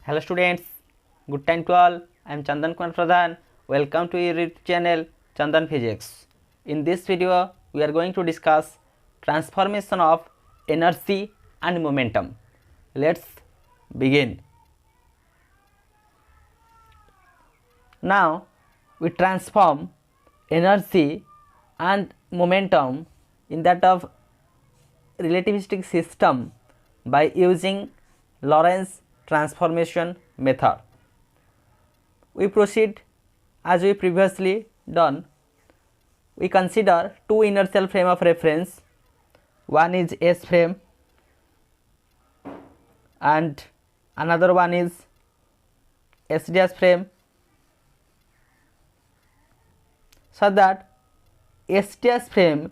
Hello students, good time to all. I am Chandan Kumar Pradhan. Welcome to your YouTube channel Chandan Physics. In this video, we are going to discuss transformation of energy and momentum. Let's begin. Now, we transform energy and momentum in that of relativistic system by using Lorentz transformation method. We proceed as we previously done. We consider two inertial frame of reference. One is S frame and another one is S dash frame, so that S dash frame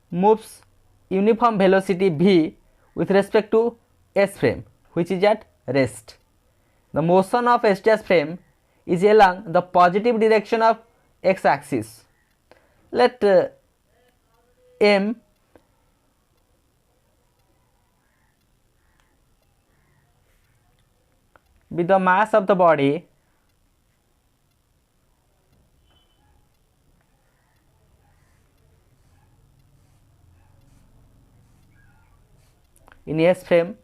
moves uniform velocity v with respect to S frame, which is at rest. The motion of S dash frame is along the positive direction of x axis. Let m be the mass of the body in S frame,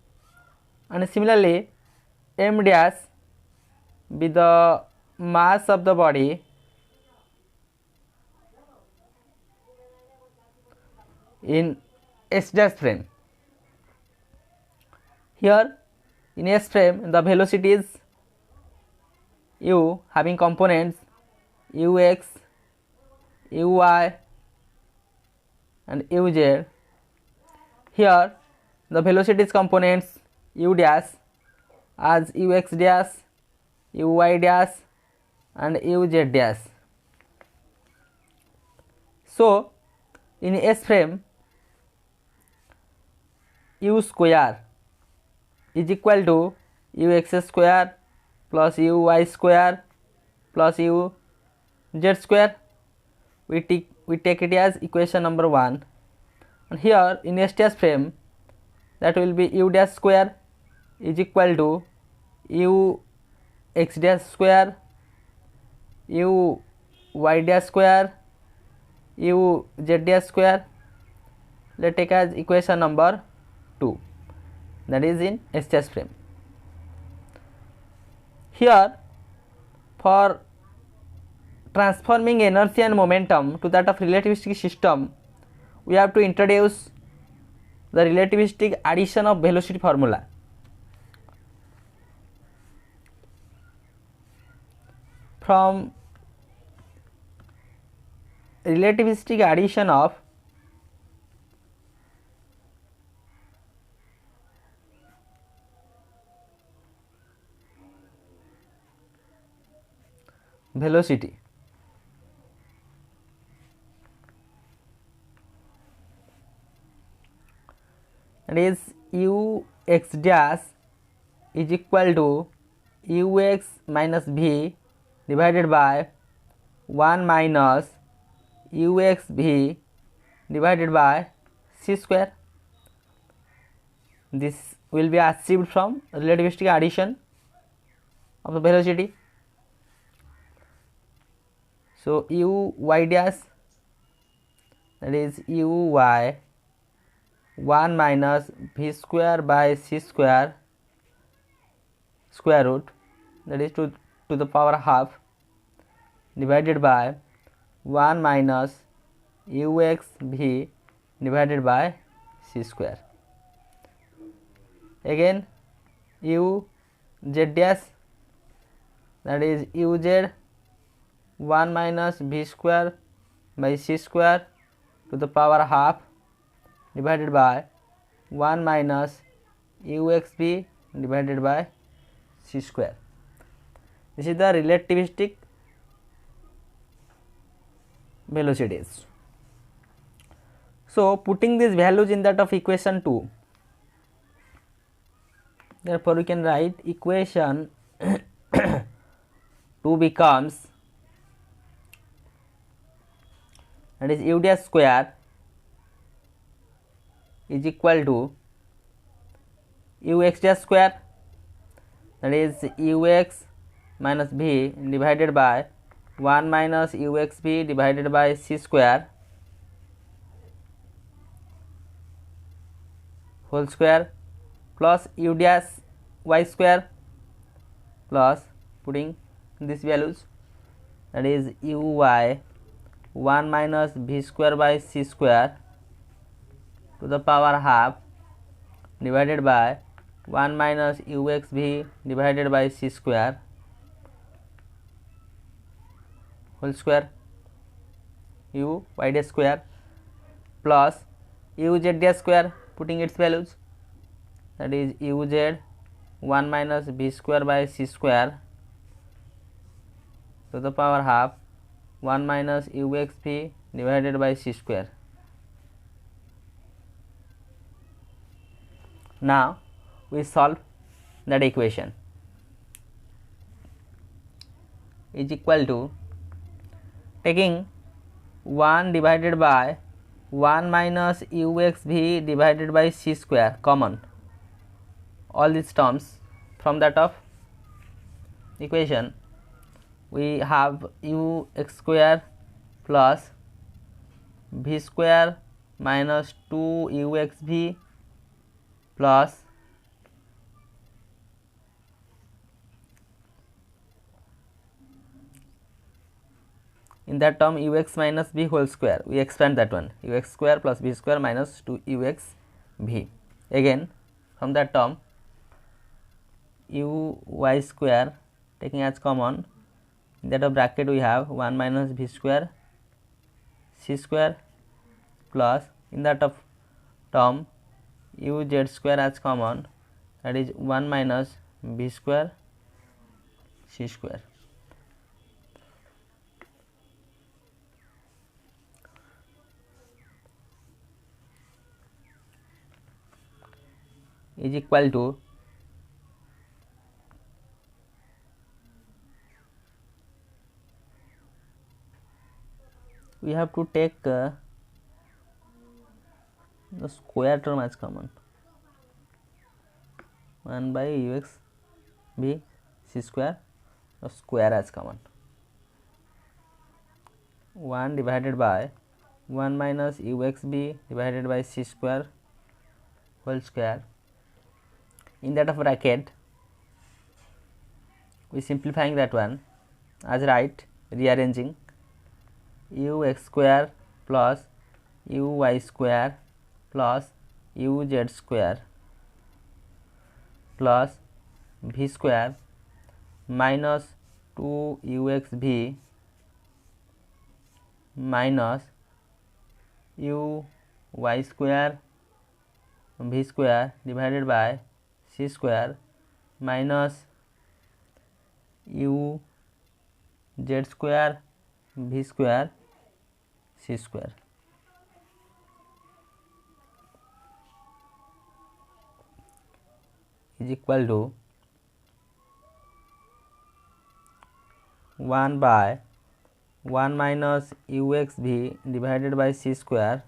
and similarly m dash be the mass of the body in S dash frame. Here in S frame the velocity is u having components ux, uy and uz. Here the velocities components u dash as ux dash, uy dash and uz dash. So in S frame u square is equal to ux square plus uy square plus uz square. We take it as equation number 1, and here in S dash frame that will be u dash square is equal to u x dash square, u y dash square, u z dash square. Let's take as equation number 2, that is in S dash frame. Here for transforming energy and momentum to that of relativistic system, we have to introduce the relativistic addition of velocity formula. From relativistic addition of velocity, that is u x dash is equal to ux minus v divided by 1 minus ux v divided by c square. This will be achieved from relativistic addition of the velocity. So uy dash, that is uy 1 minus v square by c square square root, that is to the power half, divided by 1 minus ux v divided by c square. Again u z dash, that is uz 1 minus v square by c square to the power half divided by 1 minus uxv divided by c square. This is the relativistic velocities. So putting these values in that of equation 2, therefore we can write equation 2 becomes, that is u dash square is equal to ux dash square that is ux minus v divided by 1 minus uxv divided by c square whole square plus u dash y square plus putting these values, that is uy 1 minus v square by c square to the power half divided by 1 minus uxv divided by c square whole square u y dash square plus uz dash square putting its values, that is uz 1 minus v square by c square to the power half 1 minus uxv divided by c square. Now we solve that equation is equal to taking 1 divided by 1 minus uxv divided by c square common, all these terms from that of equation we have ux square plus v square minus 2 uxv plus in that term ux minus v whole square, we expand that one, ux square plus v square minus 2 ux v. Again from that term uy square taking as common, in that of bracket we have 1 minus v square c square plus in that of term uz square as common, that is 1 minus v square c square. Is equal to we have to take the square term as common, 1 by ux v c square, the square as common, 1 divided by 1 minus ux v divided by c square whole square. In that of bracket we simplifying that one as right, rearranging ux square plus uy square plus uz square plus v square minus 2 uxv minus uy square v square divided by c square minus u z square v square c square. Is equal to 1 by 1 minus ux v divided by c square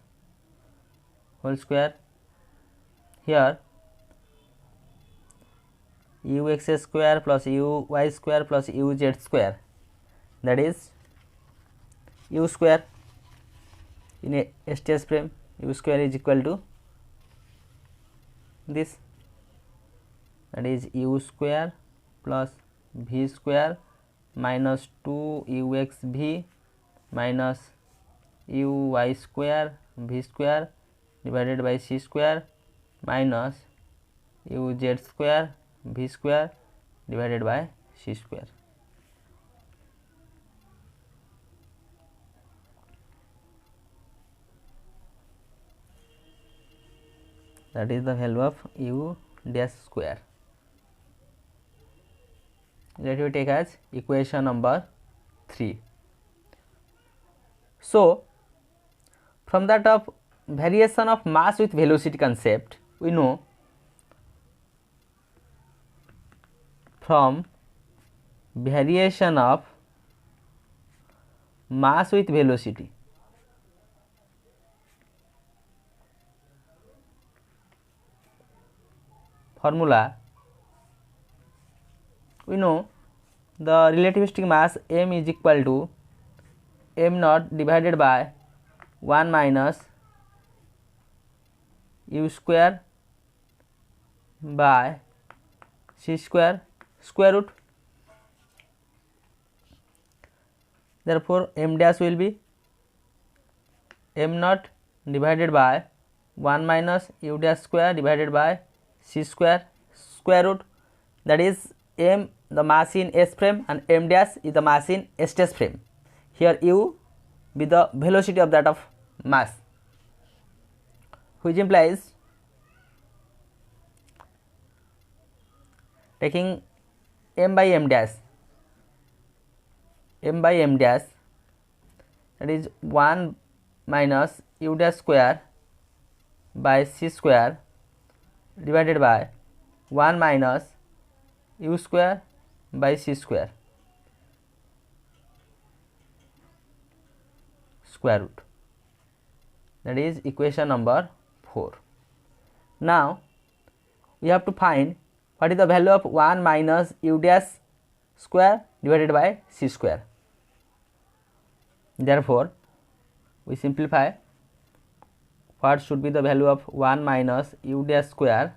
whole square. Here ux square plus uy square plus uz square, that is u square in a STS frame, u square is equal to this, that is u square plus v square minus 2 ux v minus uy square v square divided by c square minus uz square v square divided by c square. That is the value of u dash square. Let me take as equation number 3. So from that of variation of mass with velocity concept, we know from variation of mass with velocity, formula we know the relativistic mass m is equal to m naught divided by 1 minus u square by c square square root. Therefore, m dash will be m naught divided by 1 minus u dash square divided by c square square root, that is m the mass in S frame and m dash is the mass in S dash frame. Here u be the velocity of that of mass, which implies taking m by m dash that is 1 minus u dash square by c square divided by 1 minus u square by c square square root, that is equation number 4. Now we have to find what is the value of 1 minus u dash square divided by c square. Therefore, we simplify. What should be the value of 1 minus u dash square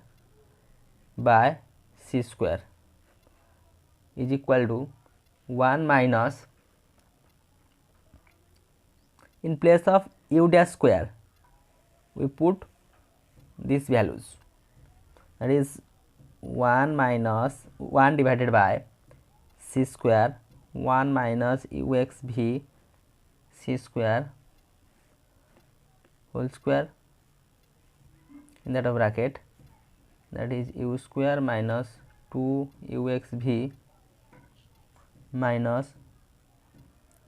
by c square is equal to 1 minus, in place of u dash square we put these values, that is 1 minus 1 divided by c square 1 minus uxv c square whole square in that bracket, that is u square minus 2 uxv minus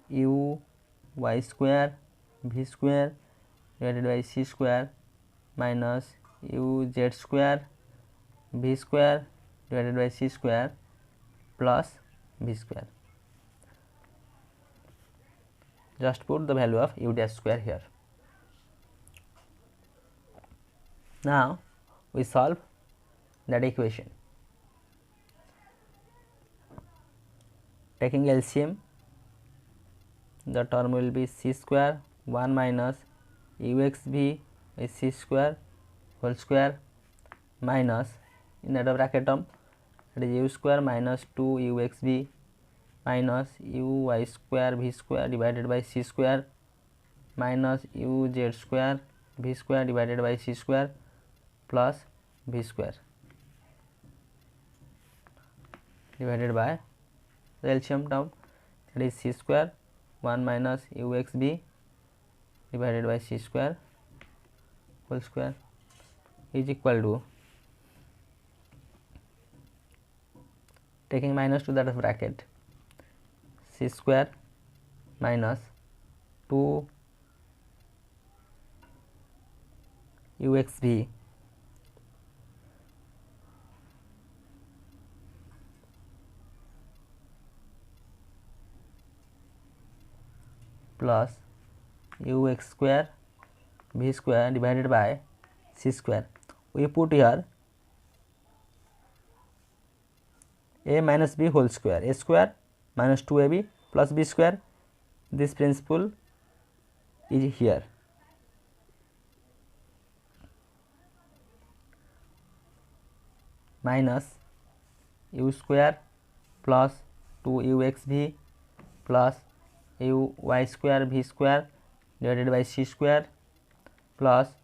u y square v square divided by c square minus u z square v square divided by c square plus v square. Just put the value of u dash square here. Now we solve that equation. Taking LCM, the term will be c square 1 minus uxv by c square whole square minus, in that bracket term, that is u square minus 2 uxv minus u y square v square divided by c square minus u z square v square divided by c square plus v square divided by the LCM term, that is c square 1 minus uxv divided by c square whole square is equal to, taking minus to that bracket, c square minus 2 uxv plus ux square v square divided by c square. We put here a minus b whole square, a square minus 2ab plus b square. This principle is here. Minus u square plus 2uxv plus u y square v square divided by c square plus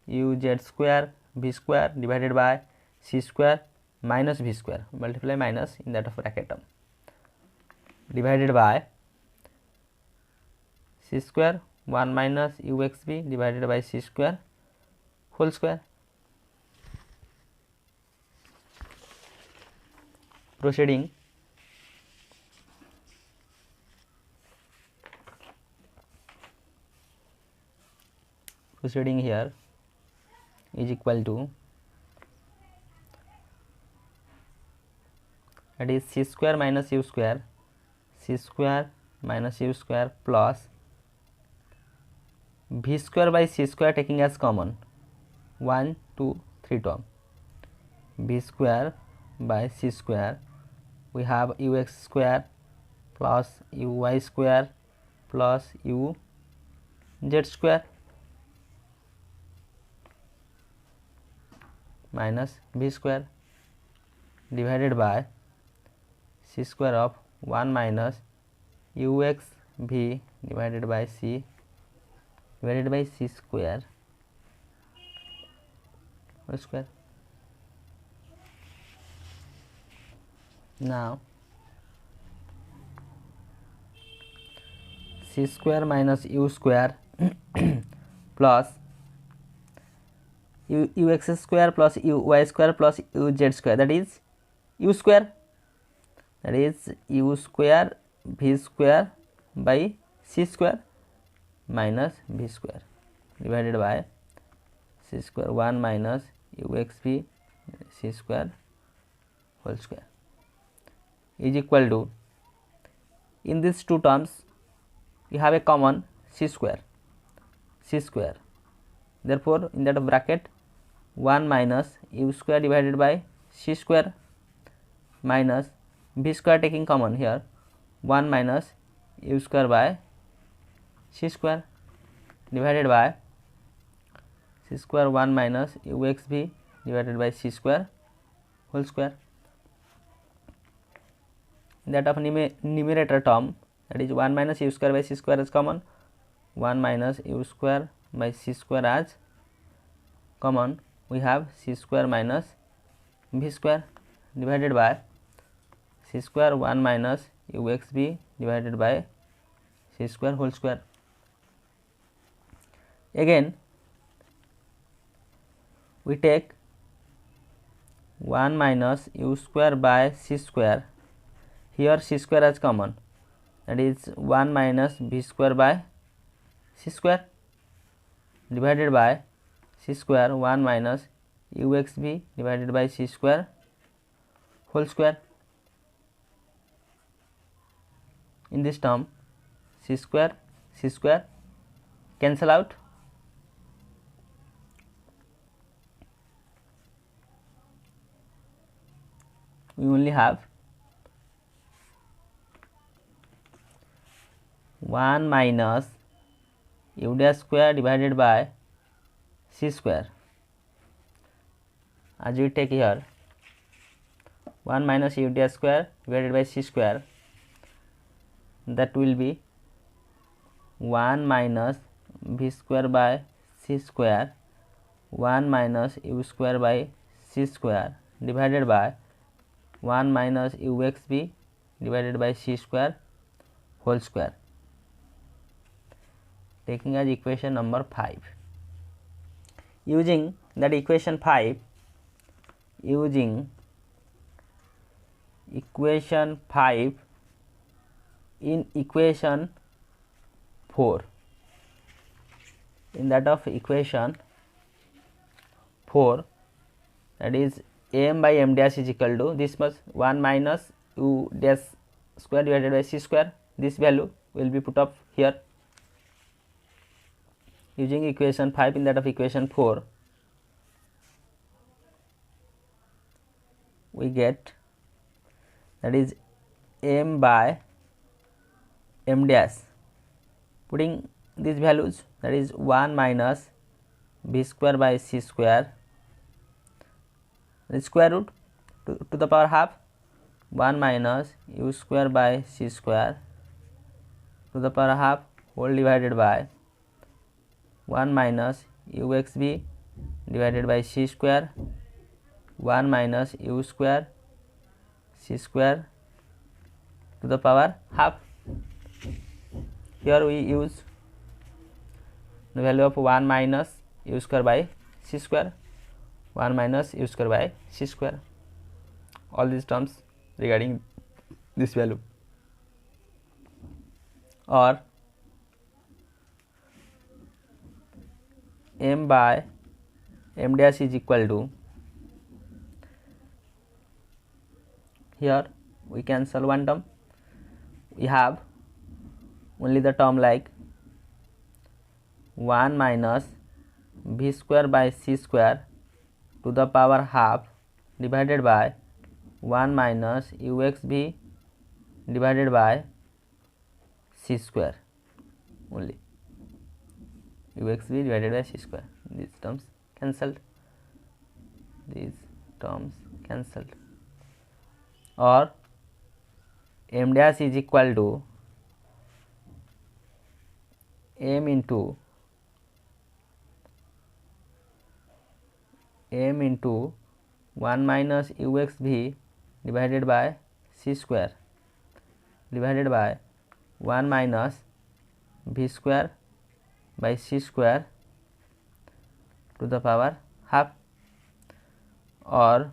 u z square v square divided by c square minus v square, multiply minus in that of bracket term, divided by c square 1 minus uxv divided by c square whole square. Proceeding here is equal to, that is c square minus u square, c square minus u square plus v square by c square taking as common 1 2 3 term, v square by c square we have ux square plus uy square plus uz square minus v square divided by c square of 1 minus ux v divided by c square whole square. Now c square minus u square plus ux square plus uy square plus uz square, that is u square, that is u square v square by c square minus v square divided by c square 1 minus ux v c square whole square is equal to, in these two terms you have a common c square, therefore in that bracket 1 minus u square divided by c square minus v square taking common here 1 minus u square by c square divided by c square 1 minus ux v divided by c square whole square. In that of numerator term, that is 1 minus u square by c square is common, 1 minus u square by c square as common, we have c square minus v square divided by c square 1 minus ux v divided by c square whole square. Again we take 1 minus u square by c square, here c square as common, that is 1 minus v square by c square divided by c square 1 minus ux v divided by c square whole square. In this term c square cancel out, we only have 1 minus u dash square divided by c square, as we take here 1 minus u dash square divided by c square, that will be 1 minus v square by c square 1 minus u square by c square divided by 1 minus ux v divided by c square whole square, taking as equation number 5. Using that equation 5, in equation 4, in that of equation 4, that is m by m dash is equal to this much 1 minus u dash square divided by c square, this value will be put up here. Using equation 5 in that of equation 4, we get, that is m by m dash, putting these values, that is 1 minus v square by c square, the square root to the power half 1 minus u square by c square to the power half whole divided by 1 minus ux v divided by c square 1 minus u square c square to the power half. Here we use the value of 1 minus u square by c square, 1 minus u square by c square, all these terms regarding this value, or m by m dash is equal to, here we cancel one term, we have only the term like 1 minus v square by c square to the power half divided by 1 minus uxv divided by c square only. uxv divided by c square. These terms cancelled. Or m dash is equal to m into 1 minus uxv divided by c square divided by 1 minus v square by c square to the power half. Or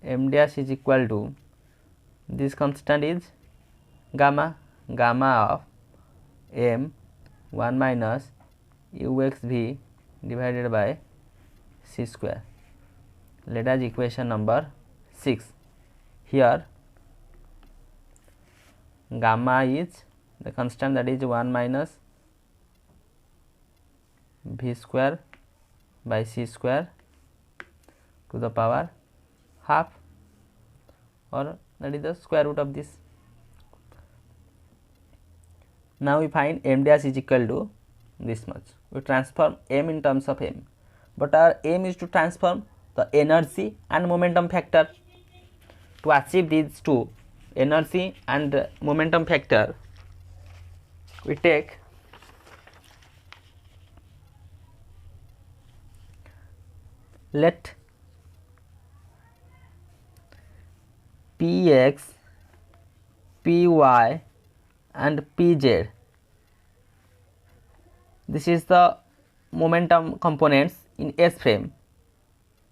m dash is equal to, this constant is gamma of m 1 minus uxv divided by c square. Let us equation number 6. Here gamma is the constant, that is 1 minus v square by c square to the power half, or that is the square root of this. Now we find m dash is equal to this much. We transform m in terms of m, but our aim is to transform the energy and momentum factor. To achieve these two, energy and momentum factor, we take let px, py and pz, this is the momentum components in S frame,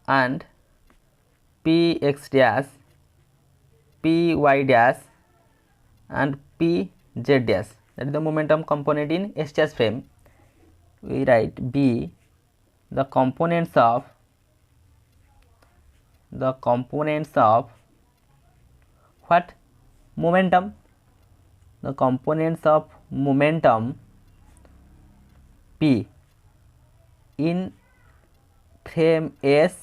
and px dash, py dash and pz dash, that is the momentum component in S dash frame. We write b, the components of what? Momentum. The components of momentum p in frame S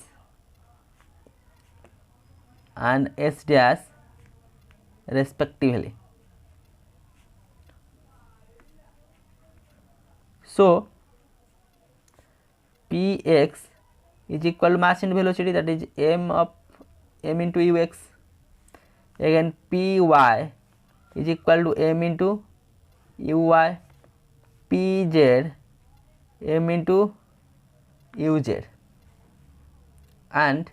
and S dash respectively. So px is equal to mass and velocity, that is m into ux. Again py is equal to m into uy, pz m into uz, and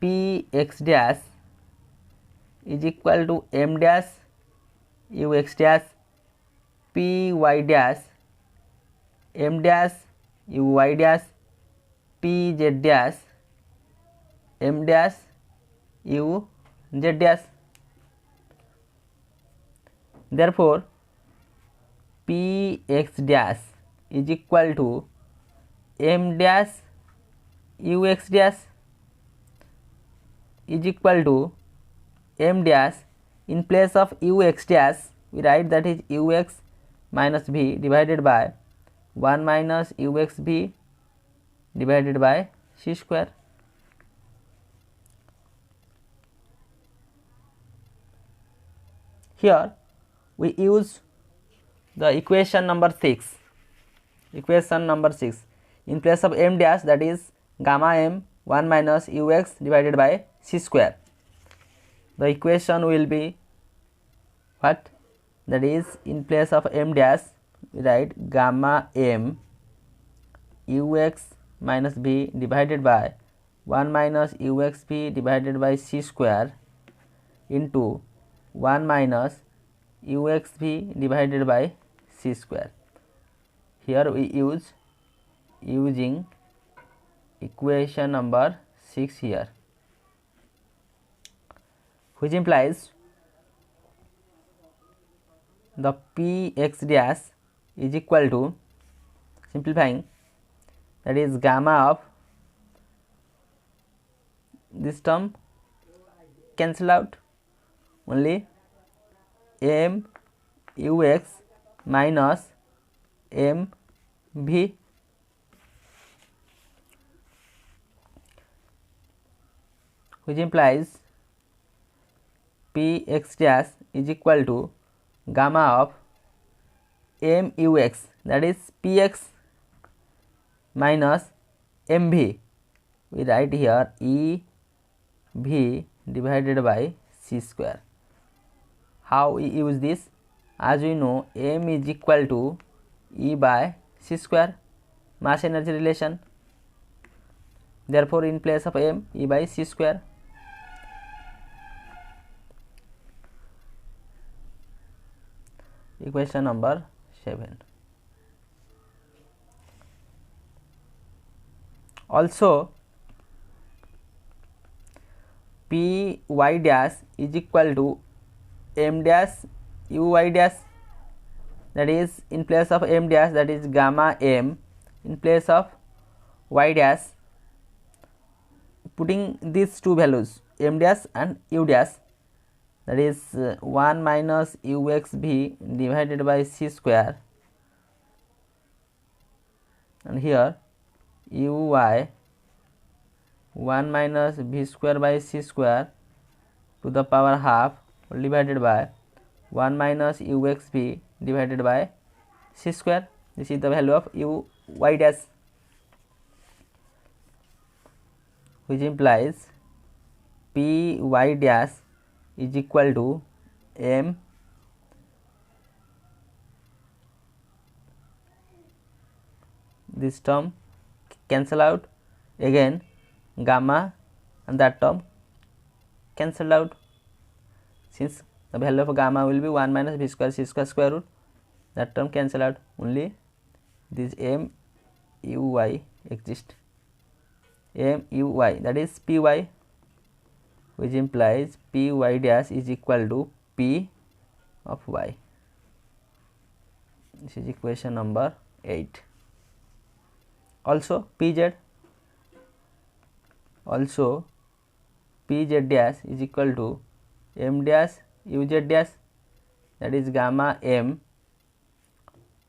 px dash is equal to m dash ux dash, py dash m dash uy dash, pz dash m dash uz dash. Therefore px dash is equal to m dash ux dash is equal to m dash, in place of ux dash we write that is ux minus v divided by 1 minus uxv divided by c square. Here we use the equation number 6. In place of m dash, that is gamma m 1 minus ux divided by c square, the equation will be what? That is, in place of m dash we write gamma m ux minus b divided by 1 minus uxv divided by c square into 1 minus uxv divided by c square. Here we using equation number 6 here, which implies the px dash is equal to, simplifying, that is gamma of this term cancel out, only m ux minus m v. which implies Px dash is equal to gamma of Mux, that is Px minus Mv. We write here EV divided by c square. How we use this? As we know, M is equal to E by c square, mass energy relation. Therefore, in place of M, E by c square. Equation number 7. Also, Py dash is equal to M dash Uy dash, that is in place of M dash, that is gamma M, in place of Y dash, putting these two values M dash and U dash, that is 1 minus Uxv divided by c square, and here Uy 1 minus v square by c square to the power half divided by 1 minus Uxv divided by c square. This is the value of Uy dash, which implies Py dash is equal to M this term cancel out, again gamma and that term cancelled out, since the value of gamma will be 1 minus v square c square square root, that term cancel out, only this M Uy exist, M Uy, that is Py, which implies Py dash is equal to P of y. This is equation number 8. Also Pz dash is equal to M dash Uz dash, that is gamma M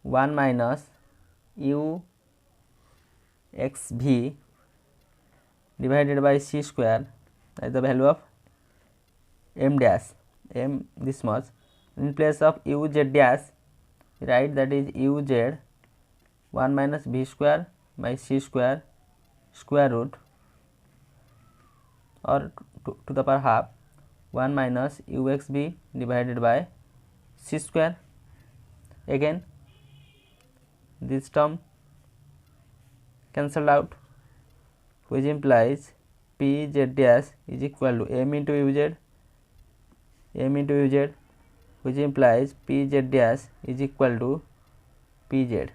1 minus Uxv divided by c square, that is the value of M dash, M this much, in place of Uz dash write that is Uz 1 minus v square by c square square root, or to the power half 1 minus Uxv divided by c square, again this term cancelled out, which implies Pz dash is equal to M into Uz, which implies Pz dash is equal to Pz.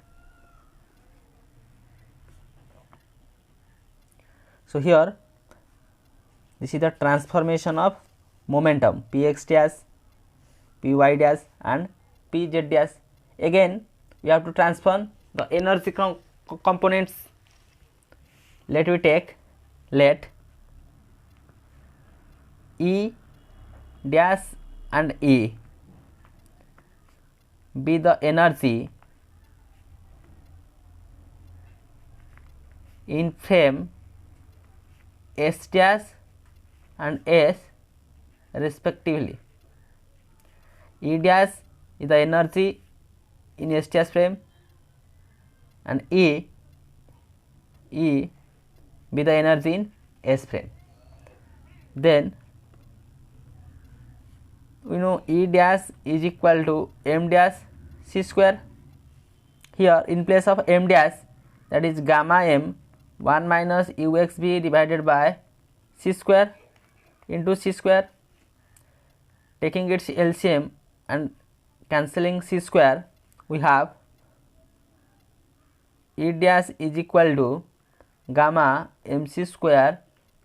So here this is the transformation of momentum Px dash, Py dash and Pz dash. Again we have to transform the energy components. Let E dash and E be the energy in frame S dash and S respectively. E dash is the energy in S dash frame and E be the energy in S frame. Then we know E dash is equal to M dash c square. Here in place of M dash, that is gamma M 1 minus Uxv divided by c square into c square, taking its LCM and cancelling c square, we have E dash is equal to gamma mc square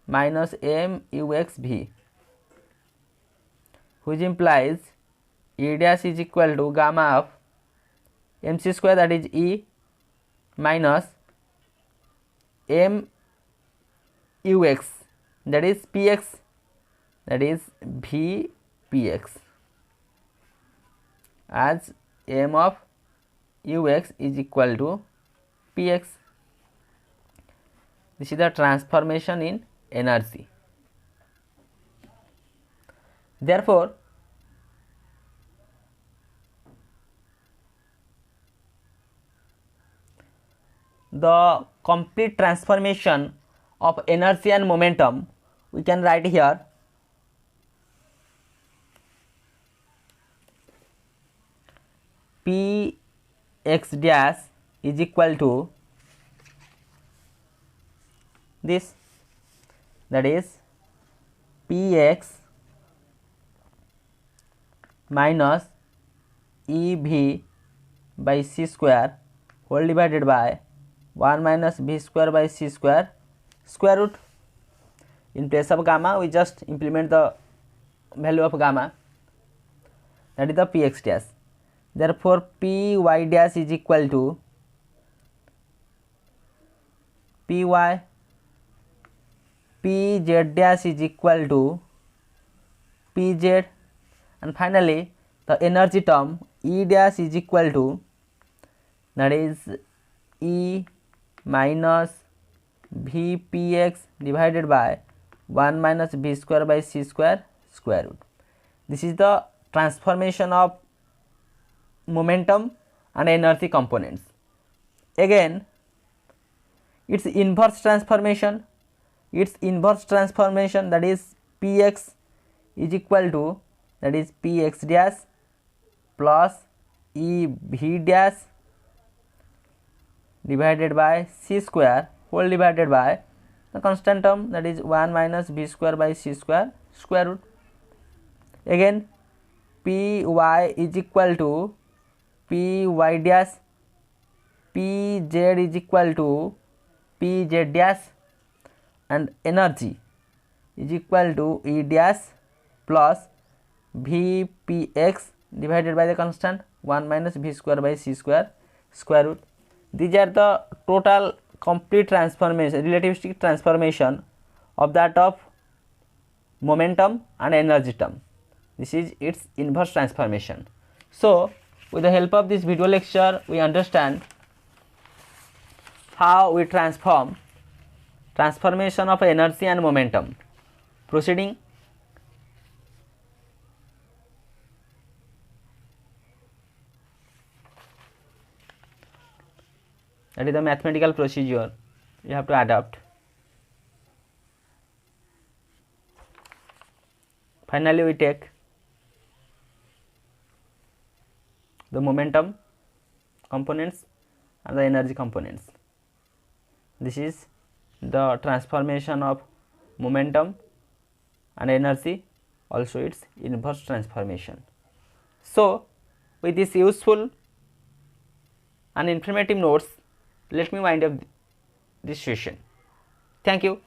minus Muxv, which implies E dash is equal to gamma of mc square, that is E, minus Mux, that is Px, that is Vpx, as M of Ux is equal to Px. This is the transformation in energy. Therefore, the complete transformation of energy and momentum we can write here P x dash is equal to this, that is Px minus EV by c square whole divided by 1 minus v square by c square square root. In place of gamma we just implement the value of gamma, that is the Px dash. Therefore, Py dash is equal to Py, Pz dash is equal to Pz, and finally the energy term E dash is equal to, that is E minus Vpx divided by 1 minus v square by c square square root. This is the transformation of momentum and energy components. Again, its inverse transformation, that is Px is equal to, that is Px dash plus EV dash divided by c square whole divided by the constant term, that is 1 minus v square by c square square root. Again, Py is equal to Py dash, Pz is equal to Pz dash, and energy is equal to E dash plus Vpx divided by the constant 1 minus v square by c square square root. These are the total complete transformation, relativistic transformation of that of momentum and energy term. This is its inverse transformation. So, with the help of this video lecture, we understand how we transformation of energy and momentum. Proceeding, that is the mathematical procedure you have to adopt. Finally, we take the momentum components and the energy components. This is the transformation of momentum and energy, also its inverse transformation. So, with this useful and informative notes, let me wind up this session. Thank you.